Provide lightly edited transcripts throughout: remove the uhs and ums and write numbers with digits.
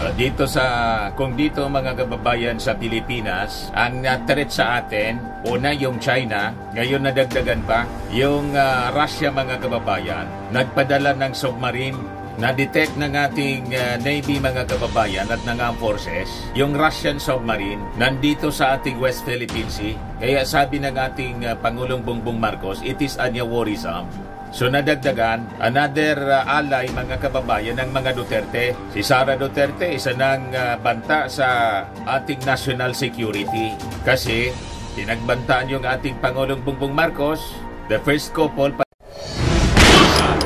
Kung dito mga kababayan sa Pilipinas, ang threat sa atin, una yung China, ngayon nadagdagan pa, yung Russia mga kababayan, nagpadala ng submarine, na-detect ng ating Navy mga kababayan at ng Armed Forces, yung Russian submarine, nandito sa ating West Philippine Sea. Kaya sabi ng ating Pangulong Bongbong Marcos, it is a worrisome. So nadagdagan, another ally mga kababayan ng mga Duterte. Si Sara Duterte, isa ng banta sa ating national security. Kasi pinagbantaan yung ating Pangulong Bongbong Marcos, the first couple.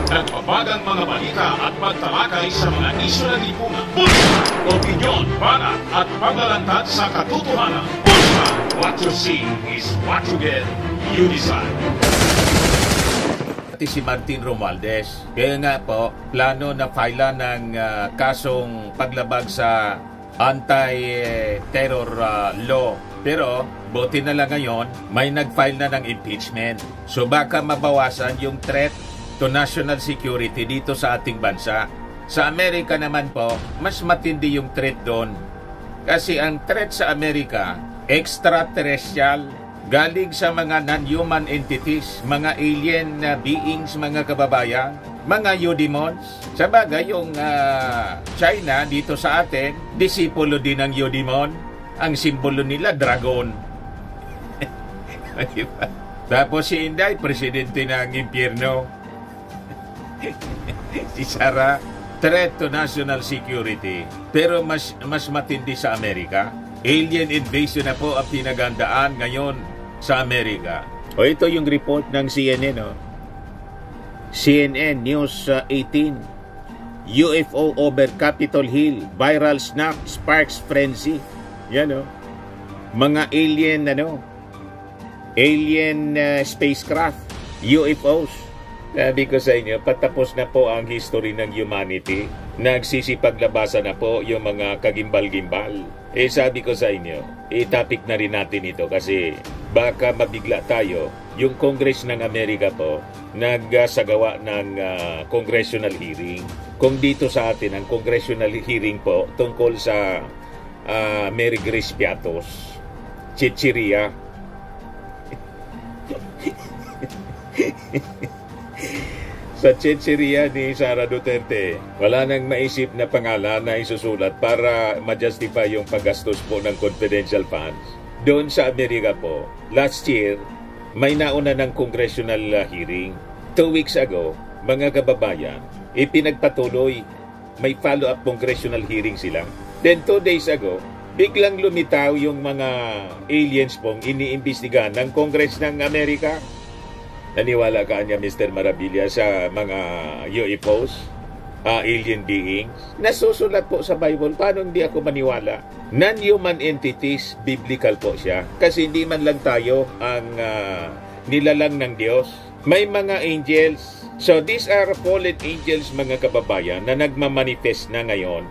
Nagpapagang mga balita at pagtalakay sa mga isyu ng lipunan. Bulsa! Opinyon, banat at paglalantad sa katotohanan. Bulsa! What you see is what you get. You decide. Si Martin Romualdez. Kaya nga po, plano na file ng kasong paglabag sa anti-terror law. Pero, buti na lang ngayon, may nag-file na ng impeachment. So baka mabawasan yung threat to national security dito sa ating bansa. Sa Amerika naman po, mas matindi yung threat doon. Kasi ang threat sa Amerika, extraterrestrial, galing sa mga non-human entities, mga alien beings, mga kababayan, mga eudemons. Sa bagay, yung China dito sa atin, disipulo din ng eudemon. Ang simbolo nila, dragon. Tapos si Inday, presidente ng impyerno. Si Sara, threat to national security. Pero mas matindi sa Amerika. Alien invasion na po ang pinagandaan ngayon sa Amerika. O ito yung report ng CNN. CNN News 18. UFO over Capitol Hill. Viral snap sparks frenzy. Yan mga alien alien spacecraft. UFOs. Sabi ko sa inyo, patapos na po ang history ng humanity. Nagsisipaglabasan na po yung mga kagimbal-gimbal. Sabi ko sa inyo, topic na rin natin ito kasi baka mabigla tayo. Yung Congress ng Amerika po, nagsagawa ng congressional hearing. Kung dito sa atin, ang congressional hearing po tungkol sa Mary Grace Piatos, Chichiria. Sa chichiria ni Sara Duterte, wala nang maisip na pangalan na isusulat para ma-justify yung paggastos po ng confidential funds. Doon sa Amerika po, last year, may nauna ng congressional hearing. 2 weeks ago, mga kababayan, ipinagpatuloy, may follow-up congressional hearing sila. Then 2 days ago, biglang lumitaw yung mga aliens pong iniimbestigahan ng Congress ng Amerika. Naniwala ka niya, Mr. Marabilia, sa mga UFOs, alien beings? Nasusulat po sa Bible. Paano hindi ako maniwala? Non-human entities, biblical po siya. Kasi hindi man lang tayo ang nilalang ng Diyos. May mga angels. So these are fallen angels, mga kababayan, na nagmamanifest na ngayon.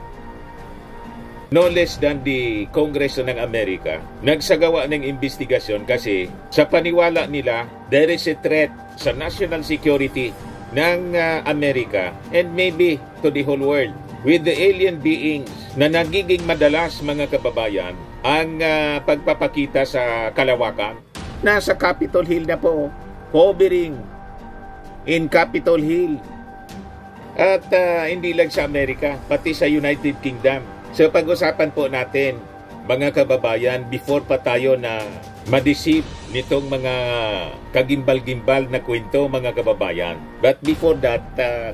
No less than the Congress ng Amerika, nagsagawa ng investigasyon kasi sa paniwala nila, there is a threat sa national security ng Amerika and maybe to the whole world with the alien beings na nagiging madalas, mga kababayan, ang pagpapakita sa kalawakan. Nasa Capitol Hill na po, hovering in Capitol Hill. At hindi lang sa Amerika, pati sa United Kingdom. So pag-usapan po natin, mga kababayan, before pa tayo na ma-deceive nitong mga kagimbal-gimbal na kwento, mga kababayan. But before that,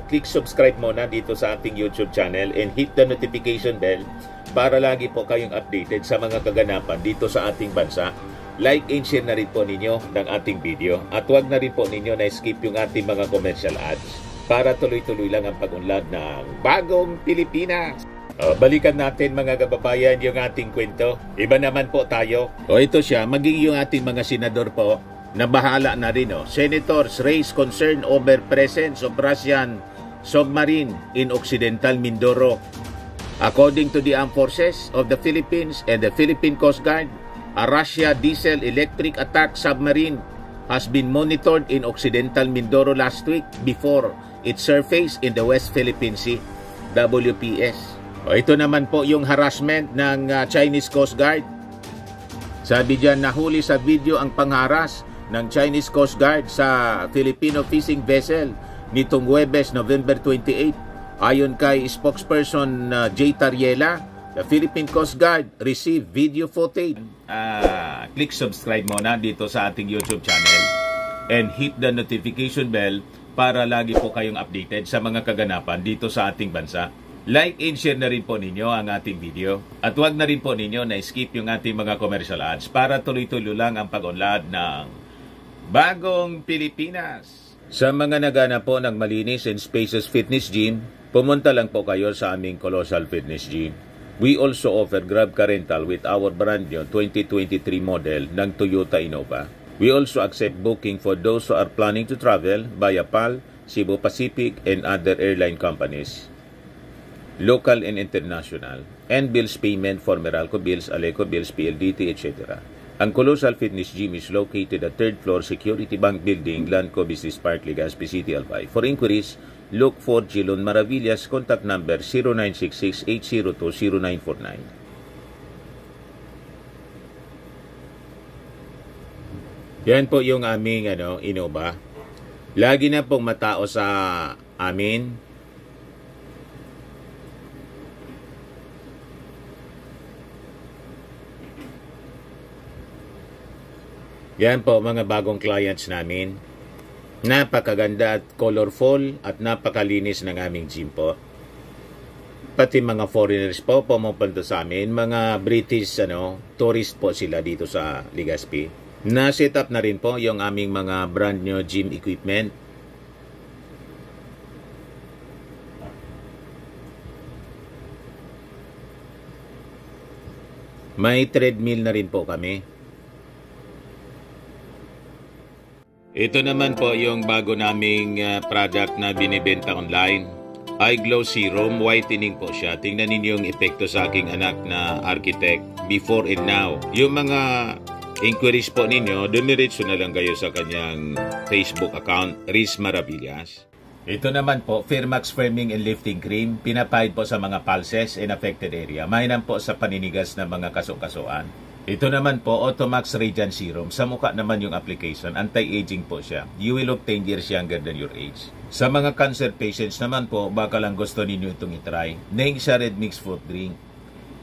click subscribe muna dito sa ating YouTube channel and hit the notification bell para lagi po kayong updated sa mga kaganapan dito sa ating bansa. Like and share na rin po ninyo ng ating video at huwag na rin po ninyo na skip yung ating mga commercial ads para tuloy-tuloy lang ang pag-unlad ng bagong Pilipinas. Balikan natin, mga kababayan, yung ating kwento. Iba naman po tayo. Ito siya, magiging yung ating mga senador po na bahala na rin. Senators raise concern over presence of Russian submarine in Occidental Mindoro. According to the Armed Forces of the Philippines and the Philippine Coast Guard, a Russia diesel-electric attack submarine has been monitored in Occidental Mindoro last week before it surfaced in the West Philippine Sea, WPS. O ito naman po yung harassment ng Chinese Coast Guard. Sabi dyan, nahuli sa video ang pangharas ng Chinese Coast Guard sa Filipino fishing vessel nitong Huwebes, November 28. Ayon kay spokesperson J. Tariela, the Philippine Coast Guard received video footage. Click subscribe muna dito sa ating YouTube channel and hit the notification bell para lagi po kayong updated sa mga kaganapan dito sa ating bansa. Like and share na rin po ninyo ang ating video. At huwag na rin po ninyo na skip yung ating mga commercial ads para tuloy-tuloy lang ang pag-unlad ng Bagong Pilipinas. Sa mga nagana po ng malinis and spacious fitness gym, pumunta lang po kayo sa aming Colossal Fitness Gym. We also offer Grab Car Rental with our brand new 2023 model ng Toyota Innova. We also accept booking for those who are planning to travel via PAL, Cebu Pacific, and other airline companies, local and international, and bills payment for Meralco Bills, Aleco Bills, PLDT, etc. Ang Colossal Fitness Gym is located at 3rd floor Security Bank Building, Lanco Business Park, Legazpi City, Albay. For inquiries, look for Gilon Maravillas. Contact number 0966-802-0949. Yan po yung aming Innova. Lagi na pong matao sa amin. Yan po mga bagong clients namin. Napakaganda at colorful at napakalinis ng aming gym po. Pati mga foreigners po pumupunta sa amin, mga British tourist po sila dito sa Legazpi. Na-set up na rin po yung aming mga brand new gym equipment. May treadmill na rin po kami. Ito naman po yung bago naming product na binibenta online. Eye Glow Serum, whitening po siya. Tingnan ninyo yung epekto sa aking anak na architect before and now. Yung mga inquiries po ninyo, dumiretso na lang kayo sa kanyang Facebook account, Riz Maravillas. Ito naman po, Firmax Firming and Lifting Cream, pinapahid po sa mga pulses and affected area. Mainam po sa paninigas na mga kaso-kasuan. Ito naman po, Automax Radiant Serum. Sa mukha naman yung application, anti-aging po siya. You will look 10 years younger than your age. Sa mga cancer patients naman po, baka lang gusto ninyo itong itry. Neng siya red mixed fruit drink.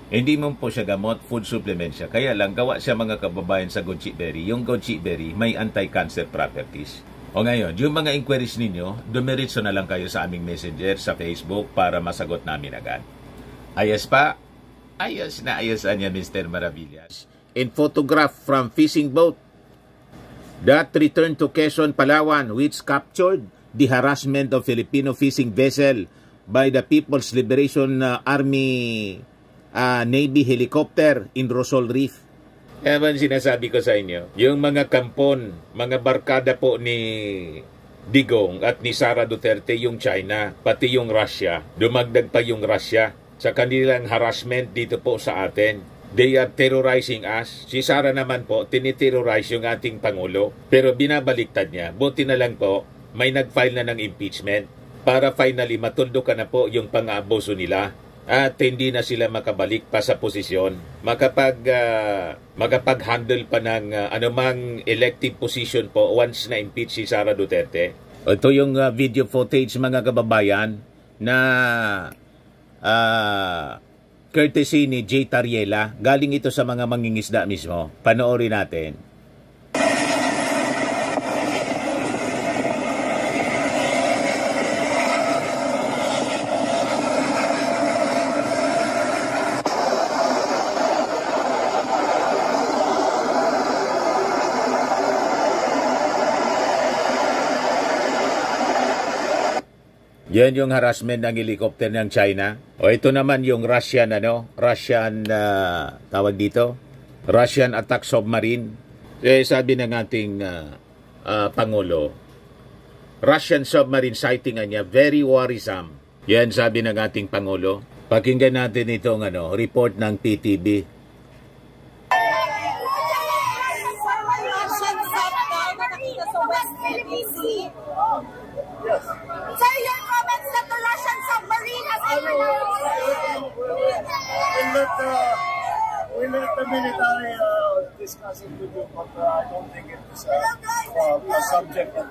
Hindi mo po siya gamot, food supplement siya. Kaya lang, gawa siya mga kababayan sa goji berry. Yung goji berry may anti-cancer properties. O ngayon, yung mga inquiries ninyo, dumiretso na lang kayo sa aming messenger sa Facebook para masagot namin agad. Ayos pa? Ayos na ayos niya, Mr. Maravillas. In photograph from fishing boat that returned to Quezon, Palawan, which captured the harassment of Filipino fishing vessel by the People's Liberation Army Navy helicopter in Rosol Reef. Kaya man sinasabi ko sa inyo, yung mga kampon, mga barkada po ni Digong at ni Sara Duterte, yung China, pati yung Russia, dumagdag pa yung Russia sa kanilang harassment dito po sa atin. They are terrorizing us. Si Sara naman po, tiniterrorize yung ating Pangulo. Pero binabaliktad niya. Buti na lang po, may nag-file na ng impeachment para finally matuldukan na po yung pang-aabuso nila at hindi na sila makabalik pa sa posisyon. Makapag-handle pa ng anumang elective position po once na impeach si Sara Duterte. Ito yung video footage mga kababayan na courtesy ni J. Tariela. Galing ito sa mga mangingisda mismo. Panoorin natin. Yan yung harassment ng helicopter ng China. O ito naman yung Russian tawag dito, Russian attack submarine. Sabi ng ating Pangulo, Russian submarine sighting niya, very worrisome. Yan sabi ng ating Pangulo. Pakinggan natin itong report ng PTV. Sir, your comments that the Russian submarine has We let the military discuss it with you, but I don't think it's a subject that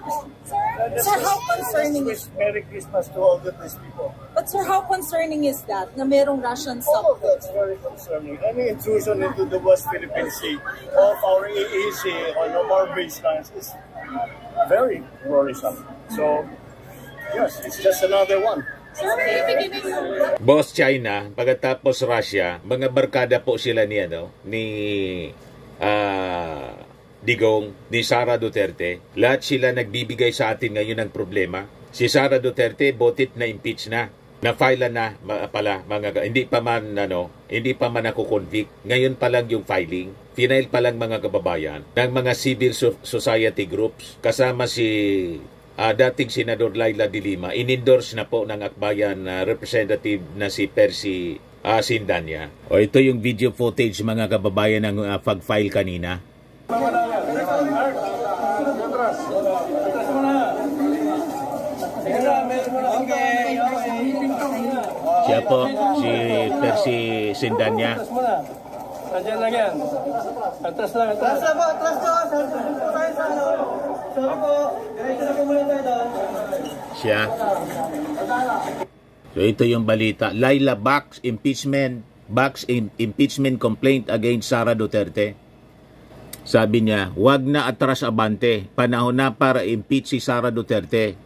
Sir, how concerning is Merry Christmas to all the peace people. But sir, how concerning is that na merong Russian All of support? that's very concerning. Any intrusion into the West Philippine Sea of our EEZ on our baselines is very worrisome. So, yes, it's just another one. Boss China, pagkatapos Russia, mga barkada po sila ni Digong, ni Sara Duterte. Lahat sila nagbibigay sa atin ngayon ng problema. Si Sara Duterte, botit na impeach na. Na-file na pala hindi pa man ako-convict. Ngayon pa lang yung filing. Final pa lang mga kababayan ng mga civil society groups kasama si dating Senador Laila de Lima, in-endorse na po ng akbayan representative na si Percy Sindanya. O ito yung video footage mga kababayan ng pag-file kanina. Siya po, si Percy Sindanya. Andiyan lang yan. Atras lang, atras. Atras po, atras po. Sorry po. Diretso na po muna tayo doon. Siya. So ito yung balita. Laila backs impeachment complaint against Sara Duterte. Sabi niya, wag na atras abante. Panahon na para impeach si Sara Duterte.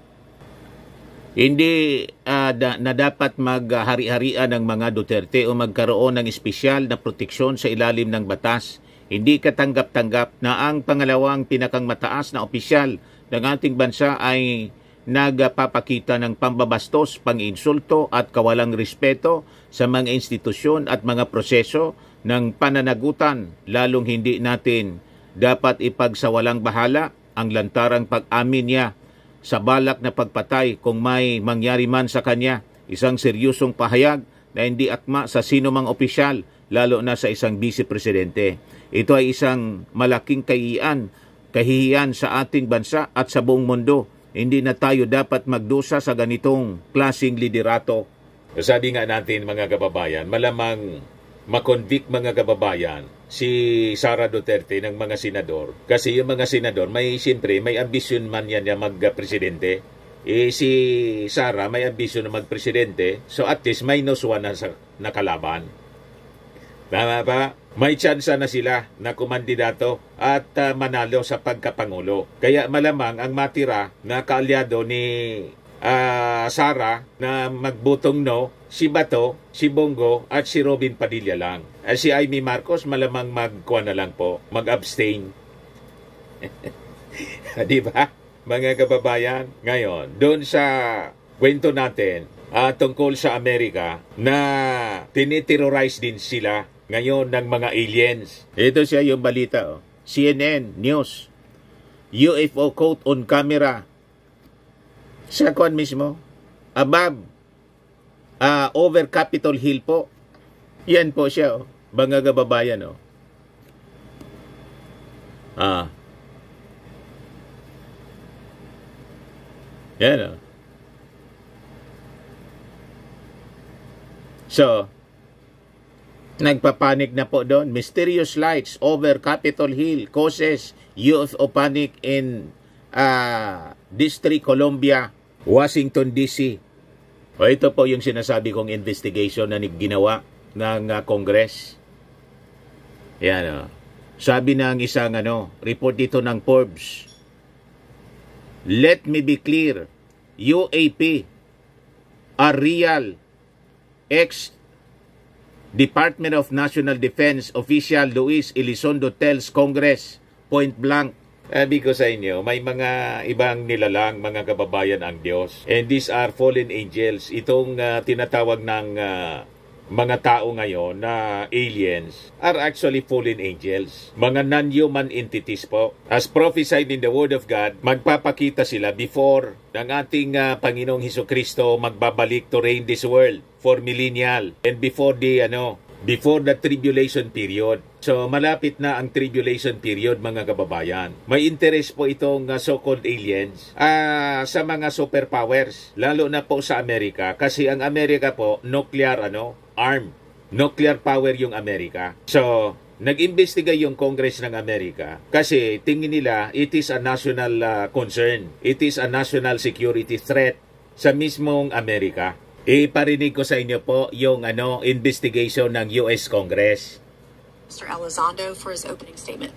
Hindi na dapat maghari-harian ng mga Duterte o magkaroon ng espesyal na proteksyon sa ilalim ng batas. Hindi katanggap-tanggap na ang pangalawang pinakang mataas na opisyal ng ating bansa ay nagpapakita ng pambabastos, pang-insulto at kawalang respeto sa mga institusyon at mga proseso ng pananagutan. Lalong hindi natin dapat ipagsawalang bahala ang lantarang pag-amin niya sa balak na pagpatay kung may mangyari man sa kanya. Isang seryosong pahayag na hindi akma sa sino mang opisyal, lalo na sa isang vice-presidente. Ito ay isang malaking kahihiyan sa ating bansa at sa buong mundo. Hindi na tayo dapat magdusa sa ganitong klaseng liderato. Sabi nga natin mga kababayan, malamang makonvict mga kababayan si Sara Duterte ng mga senador. Kasi yung mga senador, siyempre may ambisyon man yan na magpresidente. Si Sara may ambisyon na magpresidente. So at least minus one na kalaban. Tama ba? May tsansa na sila na kumandidato at manalo sa pagkapangulo. Kaya malamang ang matira na kaalyado ni Sara na magbutong no, si Bato, si Bongo at si Robin Padilla lang. Si Amy Marcos malamang magkuha na lang po, mag-abstain. Di ba? Mga kababayan, ngayon, doon sa kwento natin tungkol sa Amerika na tiniterrorize din sila ngayon ng mga aliens. Ito siya yung balita. CNN News. UFO caught on camera. Sa kuan mismo. Above. Over Capitol Hill po. Yan po siya. Mga kababayan. Yan. So, nagpapanik na po doon. Mysterious lights over Capitol Hill causes UFO panic in District Columbia, Washington, D.C. O ito po yung sinasabi kong investigation na ginawa ng Congress. Yan. Sabi ng isang report dito ng Forbes. Let me be clear. UAP are real. Department of National Defense official Luis Elizondo tells Congress point blank. Sabi ko sa inyo, may mga ibang nilalang mga kababayan ang Diyos. And these are fallen angels. Itong tinatawag ng mga tao ngayon na aliens are actually fallen angels. Mga non-human entities po. As prophesied in the Word of God, magpapakita sila before ng ating Panginoong Hesukristo magbabalik to reign this world for millennial. And before the before the tribulation period. So malapit na ang tribulation period, mga kababayan. May interest po itong so-called aliens sa mga superpowers, lalo na po sa Amerika, kasi ang Amerika po nuclear arm. Nuclear power yung Amerika. So nag-imbestiga yung Congress ng Amerika kasi tingin nila it is a national concern. It is a national security threat sa mismong Amerika. Iparinig ko sa inyo po yung investigation ng US Congress. Mr. Elizondo for his opening statement.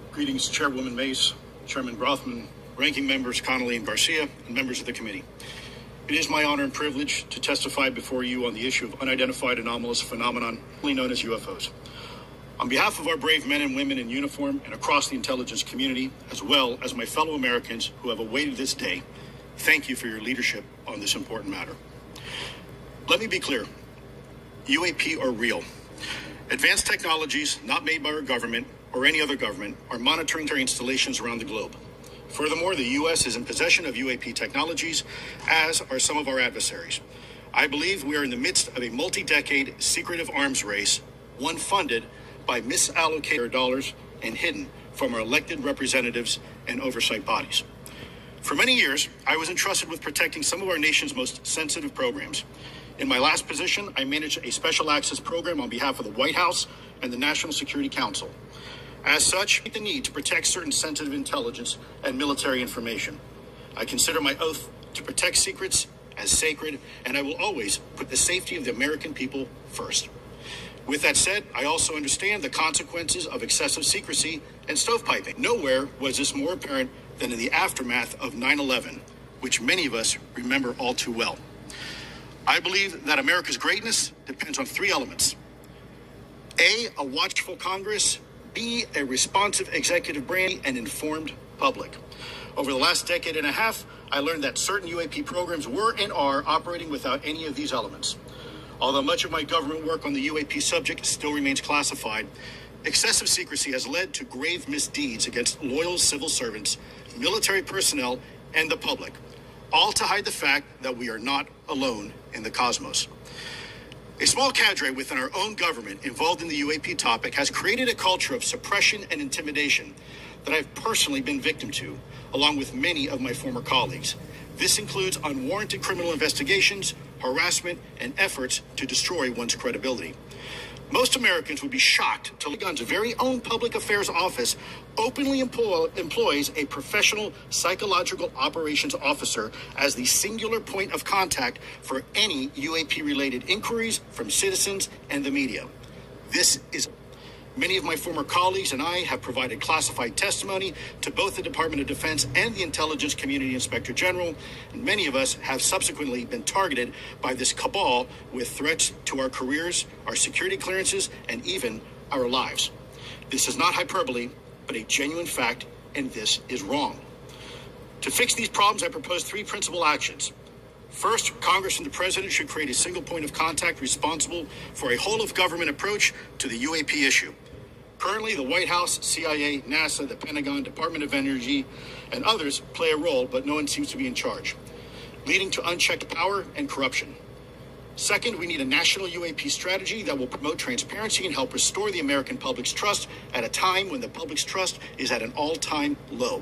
Greetings, Chairwoman Mace, Chairman Rothman, Ranking Members Connolly and Garcia, and members of the committee. It is my honor and privilege to testify before you on the issue of unidentified anomalous phenomenon, known as UFOs. On behalf of our brave men and women in uniform and across the intelligence community, as well as my fellow Americans who have awaited this day, thank you for your leadership on this important matter. Let me be clear. UAP are real. Advanced technologies not made by our government or any other government are monitoring their installations around the globe. Furthermore, the U.S. is in possession of UAP technologies, as are some of our adversaries. I believe we are in the midst of a multi-decade secretive arms race, one funded by misallocated dollars and hidden from our elected representatives and oversight bodies. For many years, I was entrusted with protecting some of our nation's most sensitive programs. In my last position, I managed a special access program on behalf of the White House and the National Security Council. As such, the need to protect certain sensitive intelligence and military information. I consider my oath to protect secrets as sacred, and I will always put the safety of the American people first. With that said, I also understand the consequences of excessive secrecy and stovepiping. Nowhere was this more apparent than in the aftermath of 9/11, which many of us remember all too well. I believe that America's greatness depends on three elements. A watchful Congress. B, a responsive executive branch, and informed public. Over the last decade and a half, I learned that certain UAP programs were and are operating without any of these elements. Although much of my government work on the UAP subject still remains classified, excessive secrecy has led to grave misdeeds against loyal civil servants, military personnel, and the public, all to hide the fact that we are not alone in the cosmos. A small cadre within our own government involved in the UAP topic has created a culture of suppression and intimidation that I've personally been victim to, along with many of my former colleagues. This includes unwarranted criminal investigations, harassment, and efforts to destroy one's credibility. Most Americans would be shocked to learn Pentagon's very own public affairs office openly employs a professional psychological operations officer as the singular point of contact for any UAP-related inquiries from citizens and the media. Many of my former colleagues and I have provided classified testimony to both the Department of Defense and the Intelligence Community Inspector General, and many of us have subsequently been targeted by this cabal with threats to our careers, our security clearances, and even our lives. This is not hyperbole, but a genuine fact, and this is wrong. To fix these problems, I propose three principal actions. First, Congress and the President should create a single point of contact responsible for a whole-of-government approach to the UAP issue. Currently, the White House, CIA, NASA, the Pentagon, Department of Energy, and others play a role, but no one seems to be in charge, leading to unchecked power and corruption. Second, we need a national UAP strategy that will promote transparency and help restore the American public's trust at a time when the public's trust is at an all-time low.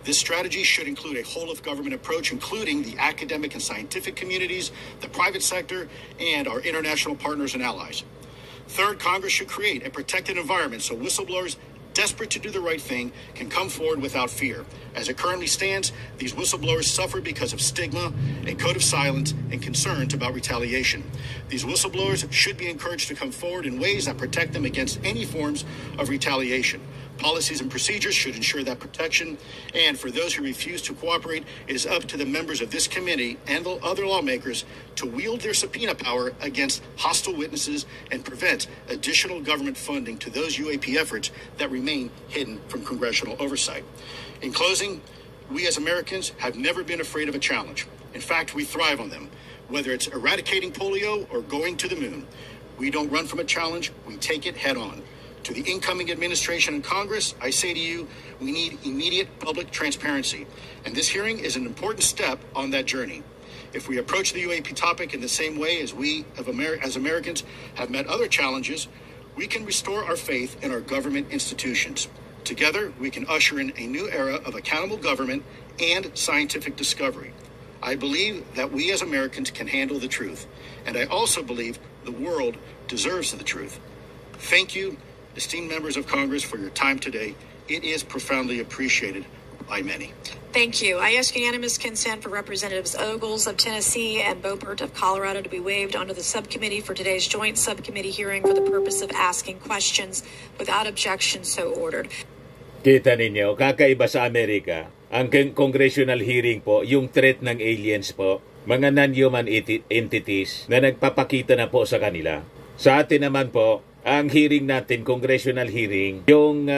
This strategy should include a whole-of-government approach, including the academic and scientific communities, the private sector, and our international partners and allies. Third, Congress should create a protected environment so whistleblowers desperate to do the right thing can come forward without fear. As it currently stands, these whistleblowers suffer because of stigma, a code of silence, and concerns about retaliation. These whistleblowers should be encouraged to come forward in ways that protect them against any forms of retaliation. Policies and procedures should ensure that protection, and for those who refuse to cooperate, it is up to the members of this committee and the other lawmakers to wield their subpoena power against hostile witnesses and prevent additional government funding to those UAP efforts that remain hidden from congressional oversight. In closing, we as Americans have never been afraid of a challenge. In fact, we thrive on them, whether it's eradicating polio or going to the moon. We don't run from a challenge, we take it head on. To the incoming administration and Congress, I say to you, we need immediate public transparency, and this hearing is an important step on that journey. If we approach the UAP topic in the same way as as Americans have met other challenges, we can restore our faith in our government institutions. Together, we can usher in a new era of accountable government and scientific discovery. I believe that we as Americans can handle the truth, and I also believe the world deserves the truth. Thank you, esteemed members of Congress, for your time today. It is profoundly appreciated by many. Thank you. I ask unanimous consent for Representatives Ogles of Tennessee and Boebert of Colorado to be waived onto the subcommittee for today's joint subcommittee hearing for the purpose of asking questions. Without objection, so ordered. Kita ninyo, kakaiba sa Amerika. Ang congressional hearing po, yung threat ng aliens po, mga non-human entities na nagpapakita na po sa kanila. Sa atin naman po, ang hearing natin, congressional hearing, yung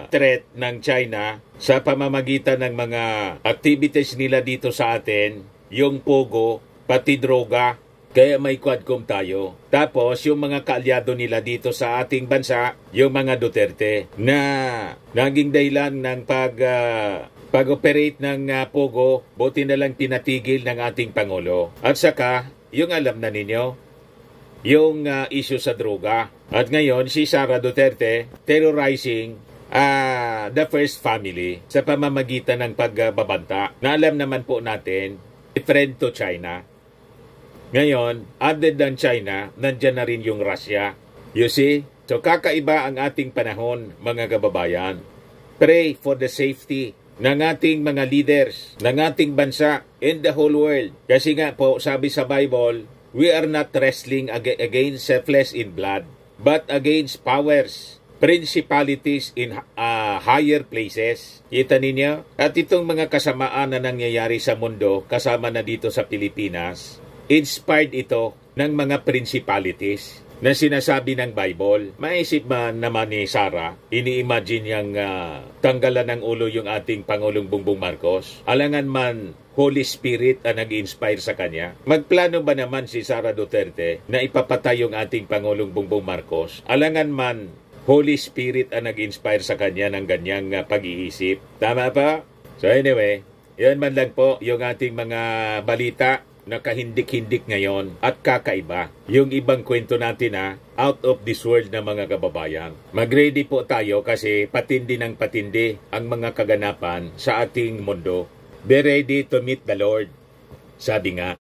threat ng China sa pamamagitan ng mga activities nila dito sa atin, yung pogo, pati droga, kaya may quadcom tayo. Tapos, yung mga kaalyado nila dito sa ating bansa, yung mga Duterte, na naging dahilan ng pag-operate ng pogo, buti na lang pinatigil ng ating Pangulo. At saka, yung alam na ninyo, yung issue sa droga. At ngayon, si Sara Duterte terrorizing the first family sa pamamagitan ng pagbabanta na alam naman po natin, friend to China. Ngayon, other than China, nandyan na rin yung Russia. You see? So kakaiba ang ating panahon, mga kababayan. Pray for the safety ng ating mga leaders, ng ating bansa, in the whole world. Kasi nga po, sabi sa Bible, we are not wrestling against flesh and blood, but against powers, principalities in higher places. Kita ninyo? At itong mga kasamaan na nangyayari sa mundo, kasama na dito sa Pilipinas, inspired ito ng mga principalities na sinasabi ng Bible. Maisip man naman ni Sara, ini-imagine niyang tanggalan ng ulo yung ating Pangulong Bongbong Marcos. Alangan man Holy Spirit ang nag-inspire sa kanya. Magplano ba naman si Sara Duterte na ipapatay yung ating Pangulong Bongbong Marcos? Alangan man Holy Spirit ang nag-inspire sa kanya ng ganyang pag-iisip. Tama pa? So anyway, yan man lang po yung ating mga balita na kahindik-hindik ngayon at kakaiba. Yung ibang kwento natin out of this world na mga kababayan. Mag-ready po tayo kasi patindi ng patindi ang mga kaganapan sa ating mundo. Be ready to meet the Lord. Sabi nga,